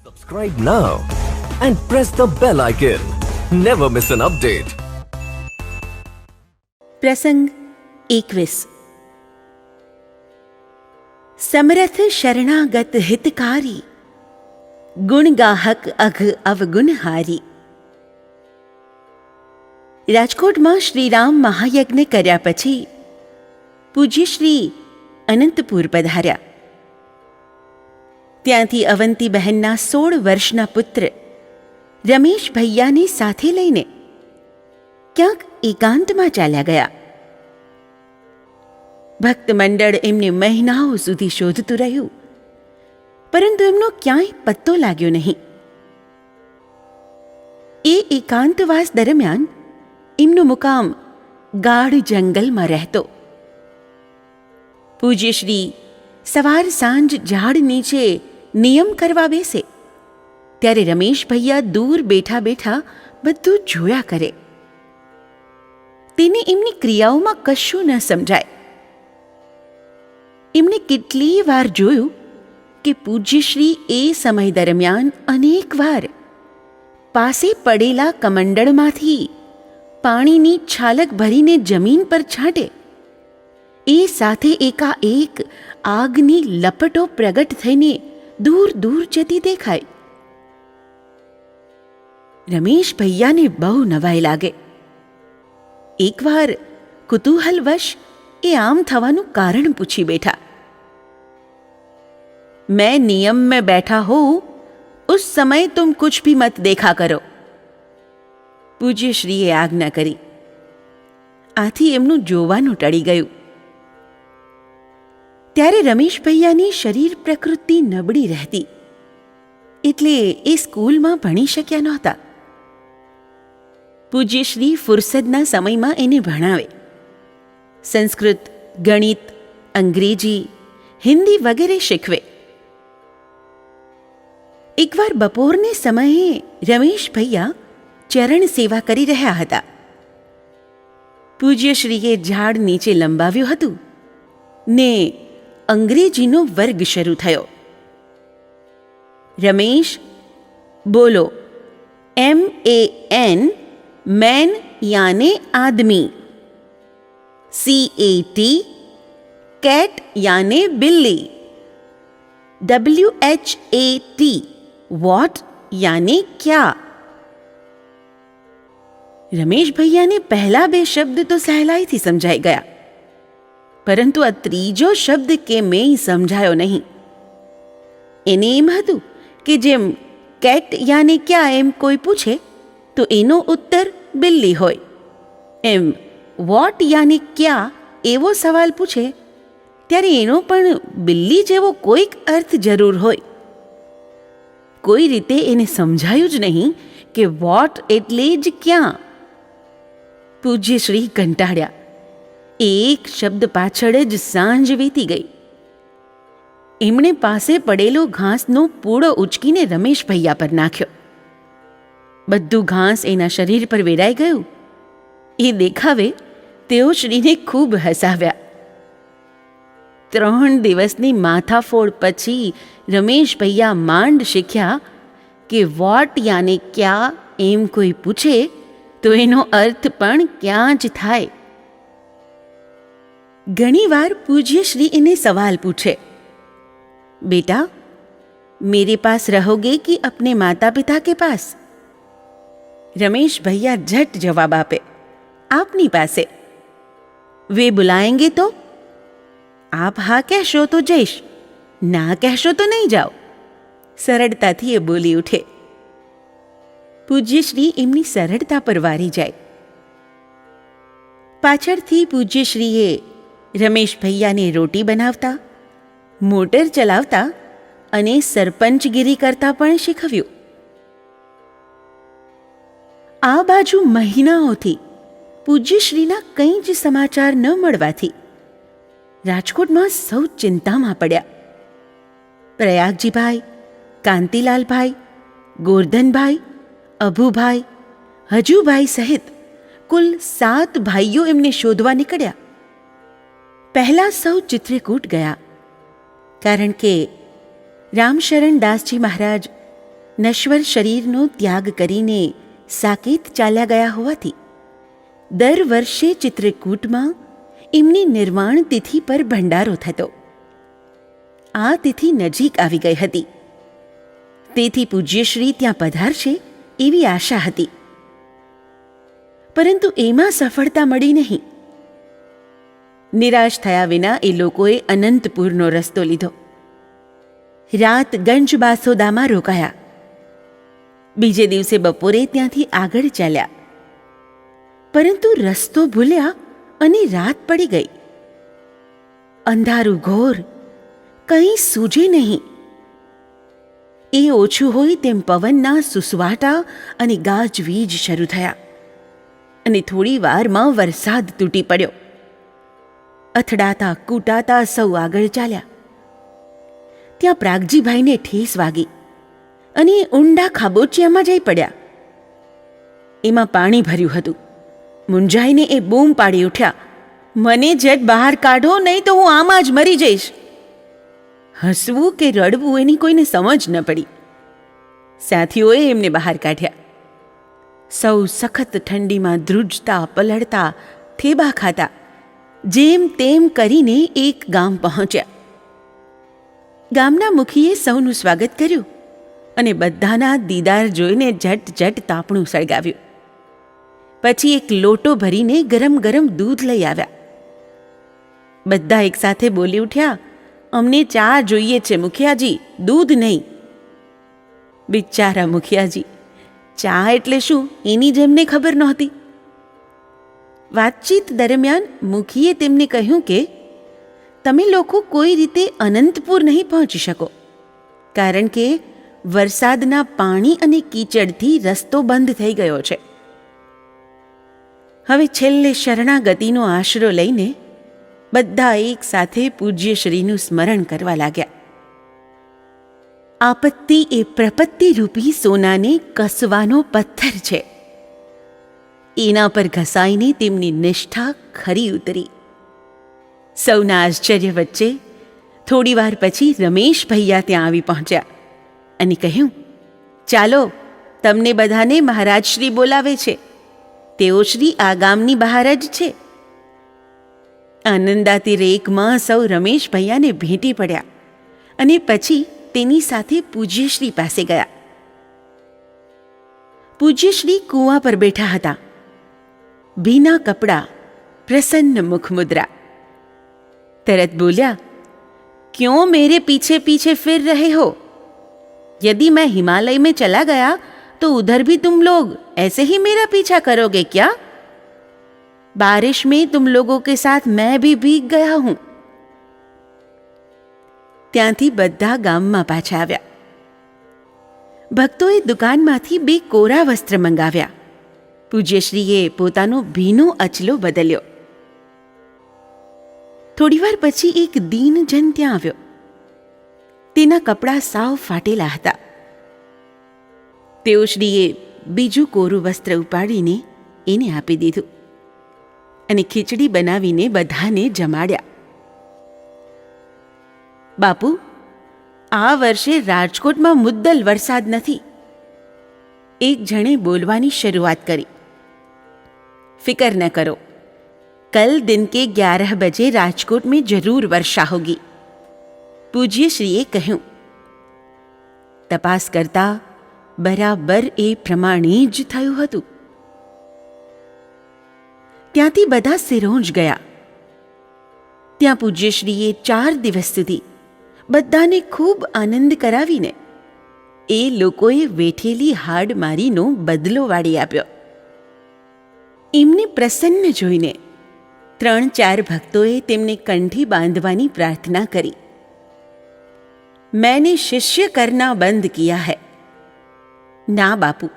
Subscribe now and press the bell icon. Never miss an update. પ્રસંગ 21 સમરથ શરણાગત હિતકારી ગુણગાહક અઘ અવગુણહારી. રાજકોટમાં શ્રીરામ મહાયજ્ઞ કર્યા પછી પૂજ્ય શ્રી અનંતપુર પધાર્યા. ત્યાંથી અવંતી બહેનના 16 વર્ષના પુત્ર રમેશ ભૈયાને સાથે લઈને ક્યાંક એકાંતમાં ચાલ્યા ગયા. ભક્ત મંડળ એમને મહિનાઓ સુધી શોધતું રહ્યું, પરંતુ એમનો ક્યાંય પત્તો લાગ્યો નહીં. એ એકાંતવાસ દરમિયાન એમનો મુકામ ગાઢ જંગલમાં રહેતો. પૂજ્ય શ્રી સવાર સાંજ ઝાડ નીચે નિયમ કરવા બેસે ત્યારે રમેશ ભૈયા દૂર બેઠા બેઠા બધું જોયા કરે. તેને એમની ક્રિયાઓમાં કશું ન સમજાય. એમણે કેટલીય વાર જોયું કે પૂજ્યશ્રી એ સમય દરમિયાન અનેક વાર પાસે પડેલા કમંડળમાંથી પાણીની છાલક ભરીને જમીન પર છાંટે, એ સાથે એકાએક આગની લપટો પ્રગટ થઈને દૂર દૂર જતી દેખાય. રમેશ ભૈયાને બહુ નવાઈ લાગે. એકવાર કુતૂહલવશ એ આમ થવાનું કારણ પૂછી બેઠા. મેં નિયમ में बैठा हो उस समय तुम कुछ भी मत देखा करो. પૂજ્ય શ્રીએ આજ્ઞા કરી. આથી એમનું જોવાનું ટળી ગયું. ત્યારે રમેશ ભૈયાની શરીર પ્રકૃતિ નબળી રહેતી, એટલે એ સ્કૂલમાં ભણી શક્યા નહોતા. પૂજ્ય શ્રી ફુરસદના સમયમાં એને ભણાવે. સંસ્કૃત, ગણિત, અંગ્રેજી, હિન્દી વગેરે શીખવે. એકવાર બપોરને સમયે રમેશ ભૈયા ચરણ સેવા કરી રહ્યા હતા. પૂજ્યશ્રીએ ઝાડ નીચે લંબાવ્યું હતું ને અંગ્રેજીનો વર્ગ શરૂ થયો. રમેશ, બોલો MAN મેન યાને આદમી, CAT કેટ યાને બિલ્લી, WHAT વોટ યાને ક્યા. રમેશ ભૈયાને પહેલા 2 શબ્દ તો સહેલાઈથી સમજાઈ ગયા, પરંતુ આ ત્રીજો શબ્દ કેમે સમજાયો નહીં. એને એમ હતું કે જેમ કેટ યાને ક્યા એમ કોઈ પૂછે તો એનો ઉત્તર બિલ્લી હોય, એમ વોટ યાને ક્યા એવો સવાલ પૂછે ત્યારે એનો પણ બિલ્લી જેવો કોઈક અર્થ જરૂર હોય. કોઈ રીતે એને સમજાયું જ નહીં કે વોટ એટલે જ ક્યાં. પૂજ્ય શ્રી કંટાળ્યા. એક શબ્દ પાછળ જ સાંજ વીતી ગઈ. એમણે પાસે પડેલો ઘાસનો પૂળો ઉચકીને રમેશ ભૈયા પર નાખ્યો. બધું ઘાસ એના શરીર પર વેરાઈ ગયું. એ દેખાવે તેઓ શ્રીને ખૂબ હસાવ્યા. 3 દિવસની માથાફોડ પછી રમેશ ભૈયા માંડ શીખ્યા કે વોટ યાને ક્યાં એમ કોઈ પૂછે તો એનો અર્થ પણ ક્યાં જ થાય. ઘણીવાર પૂજ્ય શ્રી એને સવાલ પૂછે, બેટા मेरे पास रहोगे कि अपने माता पिता के पास? रमेश भैया झट जवाब आपे, आपनी पासे. वे बुलाएंगे तो? आप हाँ कहो तो जईश, ना कहो तो नहीं जाओ. સરળતાથી એ બોલી ઉઠે. પૂજ્યશ્રી એમની સરળતા પર વારી જાય. પાછળથી પૂજ્યશ્રીએ રમેશ ભૈયાને રોટી બનાવતા, મોટર ચલાવતા અને સરપંચગીરી કરતા પણ શીખવ્યું. આ બાજુ મહિનાઓથી પૂજ્યશ્રીના કંઈ જ સમાચાર ન મળવાથી રાજકોટમાં સૌ ચિંતામાં પડ્યા. પ્રયાગજીભાઈ, કાંતિલાલભાઈ, ગોરધનભાઈ, અભુભાઈ, હજુભાઈ સહિત કુલ 7 ભાઈઓ એમને શોધવા નીકળ્યા. પહેલાં સૌ ચિત્રકૂટ ગયા, કારણ કે રામશરણ દાસજી મહારાજ નશ્વર શરીરનો ત્યાગ કરીને સાકેત ચાલ્યા ગયા હોવાથી દર વર્ષે ચિત્રકૂટમાં એમની નિર્વાણ તિથિ પર ભંડારો થતો. આ તિથિ નજીક આવી ગઈ હતી, તેથી પૂજ્યશ્રી ત્યાં પધારશે એવી આશા હતી. પરંતુ એમાં સફળતા મળી નહીં. નિરાશ થયા વિના એ લોકોએ અનંતપુરનો રસ્તો લીધો. રાત ગંજબાસોદામાં રોકાયા. બીજે દિવસે બપોરે ત્યાંથી આગળ ચાલ્યા, પરંતુ રસ્તો ભૂલ્યા અને રાત પડી ગઈ. અંધારું ઘોર, કંઈ સૂઝે નહીં. એ ઓછું હોય તેમ પવનના સુસવાટા અને ગાજવીજ શરૂ થયા અને થોડી વારમાં વરસાદ તૂટી પડ્યો. અથડાતા કૂટાતા સૌ આગળ ચાલ્યા. ત્યાં પ્રાગજીભાઈને ઠેસ વાગી અને એ ઊંડા ખાબોચિયામાં જઈ પડ્યા. એમાં પાણી ભર્યું હતું. મૂંઝાઈને એ બૂમ પાડી ઉઠ્યા, મને જટ બહાર કાઢો, નહીં તો હું આમાં જ મરી જઈશ. હસવું કે રડવું એની કોઈને સમજ ન પડી. સાથીઓએ એમને બહાર કાઢ્યા. સૌ સખત ઠંડીમાં ધ્રુજતા પલળતા થેબા ખાતા જેમ તેમ કરીને એક ગામ પહોંચ્યા. ગામના મુખીએ સૌનું સ્વાગત કર્યું અને બધાના દીદાર જોઈને ઝટ ઝટ તાપણું સળગાવ્યું. પછી એક લોટો ભરીને ગરમ ગરમ દૂધ લઈ આવ્યા. બધા એકસાથે બોલી ઉઠ્યા, અમને ચા જોઈએ છે મુખિયાજી, દૂધ નહીં. બિચારા મુખિયાજી, ચા એટલે શું એની જેમને ખબર નહોતી. વાતચીત દરમિયાન મુખીએ તેમને કહ્યું કે તમે લોકો કોઈ રીતે અનંતપુર નહીં પહોંચી શકો, કારણ કે વરસાદના પાણી અને કીચડથી રસ્તો બંધ થઈ ગયો છે. હવે છેલ્લે શરણાગતિનો આશરો લઈને બધા એક સાથે પૂજ્યશ્રીનું સ્મરણ કરવા લાગ્યા. આપત્તિ એ પ્રપત્તિરૂપી સોનાને કસવાનો પથ્થર છે. એના પર ઘસાઈને તેમની નિષ્ઠા ખરી ઉતરી. સૌના આશ્ચર્ય વચ્ચે થોડીવાર પછી રમેશ ભૈયા ત્યાં આવી પહોંચ્યા અને કહ્યું, ચાલો, તમને બધાને મહારાજશ્રી બોલાવે છે. તેઓ શ્રી આ ગામની બહાર જ છે. આનંદાતી રેકમાં સૌ રમેશ ભૈયાને ભેટી પડ્યા અને પછી તેની સાથે પૂજ્યશ્રી પાસે ગયા. પૂજ્યશ્રી કૂવા પર બેઠા હતા. ભીના કપડાં, પ્રસન્ન મુખમુદ્રા. તરત બોલ્યા, क्यों मेरे पीछे पीछे फिर रहे हो? यदि मैं हिमालय में चला गया तो उधर भी तुम लोग ऐसे ही मेरा पीछा करोगे क्या? बारिश में तुम लोगों के साथ मैं भी भीग गया हूं. ત્યાંથી બધા ગામમાં પાછા આવ્યા. ભક્તોએ દુકાનમાંથી 2 કોરા વસ્ત્ર મંગાવ્યા. પૂજ્યશ્રીએ પોતાનો ભીનો અચલો બદલ્યો. થોડીવાર પછી એક દીનજન ત્યાં આવ્યો. તેના કપડાં સાવ ફાટેલા હતા. તેઓ શ્રીએ બીજું કોરું વસ્ત્ર ઉપાડીને એને આપી દીધું અને ખીચડી બનાવીને બધાને જમાડ્યા. બાપુ, આ વર્ષે રાજકોટમાં મુદ્દલ વરસાદ નથી. એક જણે બોલવાની શરૂઆત કરી. फिक्र न करो, कल दिन के 11 बजे राजकोट में जरूर वर्षा होगी. पूज्यश्रीए કહ્યું. તપાસ કરતા બરાબર એ પ્રમાણે જ થયું હતું. ત્યાંથી બધા સિરોંજ ગયા. ત્યાં પૂજ્યશ્રીએ 4 દિવસ સુધી બધાને ખૂબ આનંદ કરાવીને એ લોકોએ વેઠેલી હાડમારીનો બદલો વાળી આપ્યો. એમને પ્રસન્ન જોઈને 3-4 ભક્તોએ તેમને કંઠી બાંધવાની પ્રાર્થના કરી. मैंने शिष्य करना बंद किया है. ना बापू,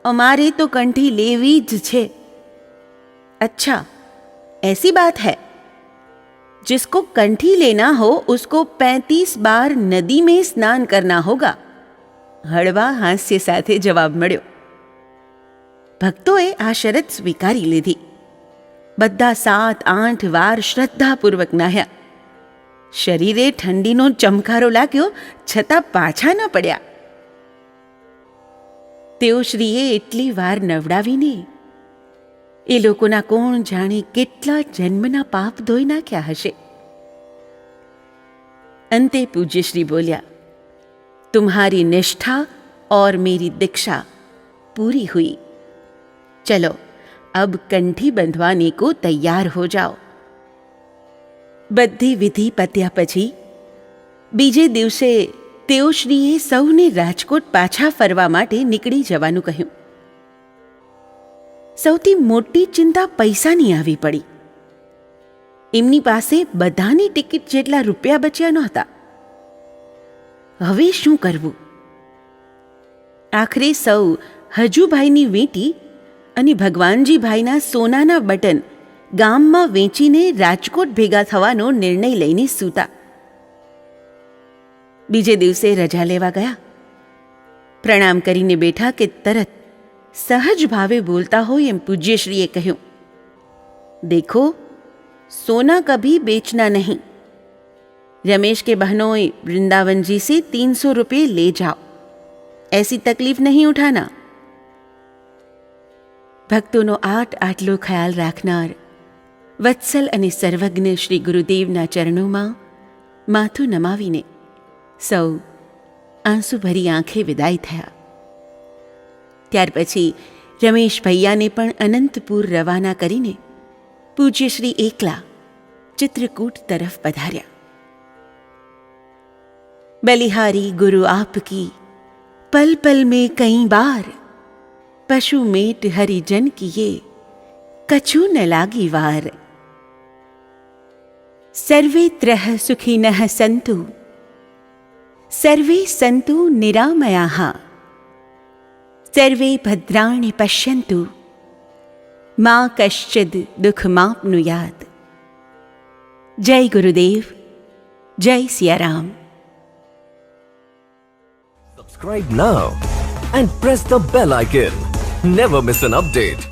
हमारे तो कंठी लेवी ज छे. अच्छा, ऐसी बात है. जिसको कंठी लेना हो उसको 35 बार नदी में स्नान करना होगा. हळवा हास्य સાથે જવાબ મળ્યો. ભક્તોએ આ શરત સ્વીકારી લીધી. બધા 7-8 વાર શ્રદ્ધાપૂર્વક નાહ્યા. શરીરે ઠંડીનો ચમકારો લાગ્યો, છતાં પાછા ન પડ્યા. તેઓ શ્રીએ એટલી વાર નવડાવીને એ લોકોના કોણ જાણે કેટલા જન્મના પાપ ધોઈ નાખ્યા હશે. અંતે પૂજ્યશ્રી બોલ્યા, तुम्हारी निष्ठा और मेरी दीक्षा पूरी हुई. चलो अब कंठी बंधवाने को तैयार हो जाओ. બધી વિધિ પત્યા પછી બીજે દિવસે તેઓ શ્રીએ સૌને રાજકોટ પાછા ફરવા માટે નીકળી જવાનું કહ્યું. સૌથી મોટી ચિંતા પૈસાની આવી પડી. એમની પાસે બધાની ટિકિટ જેટલા રૂપિયા બચ્યા નહોતા. હવે શું કરવું? આખરે સૌ હજુભાઈની વીંટી અને ભગવાનજીભાઈના સોનાના બટન ગામમાં વેચીને રાજકોટ ભેગા થવાનો નિર્ણય લઈને સૂતા. બીજે દિવસે રજા લેવા ગયા. પ્રણામ કરીને બેઠા કે તરત સહજ ભાવે બોલતા હોય એમ પૂજ્યશ્રીએ કહ્યું, देखो सोना कभी बेचना नहीं. रमेश के बहनों वृंदावन जी से 300 रुपये ले जाओ. ऐसी तकलीफ नहीं उठाना. ભક્તોનો આટલો ખ્યાલ રાખનાર વત્સલ અને સર્વજ્ઞ શ્રી ગુરુદેવના ચરણોમાં માથું નમાવીને સૌ આંસુભરી આંખે વિદાય થયા. ત્યાર પછી રમેશ ભૈયાને પણ અનંતપુર રવાના કરીને પૂજ્યશ્રી એકલા ચિત્રકૂટ તરફ પધાર્યા. બલિહારી ગુરુ આપકી પલ પલ में कई बार पशु मेट हरिजन किए कछु न लागी वार. सर्वे त्रह सुखिनः सन्तु सर्वे सन्तु निरामयाः सर्वे भद्राणि पश्यन्तु मां कश्चिद् दुःखमाप्नुयात्. जय गुरुदेव, जय Siyaram. Subscribe now and press the bell icon. Never miss an update.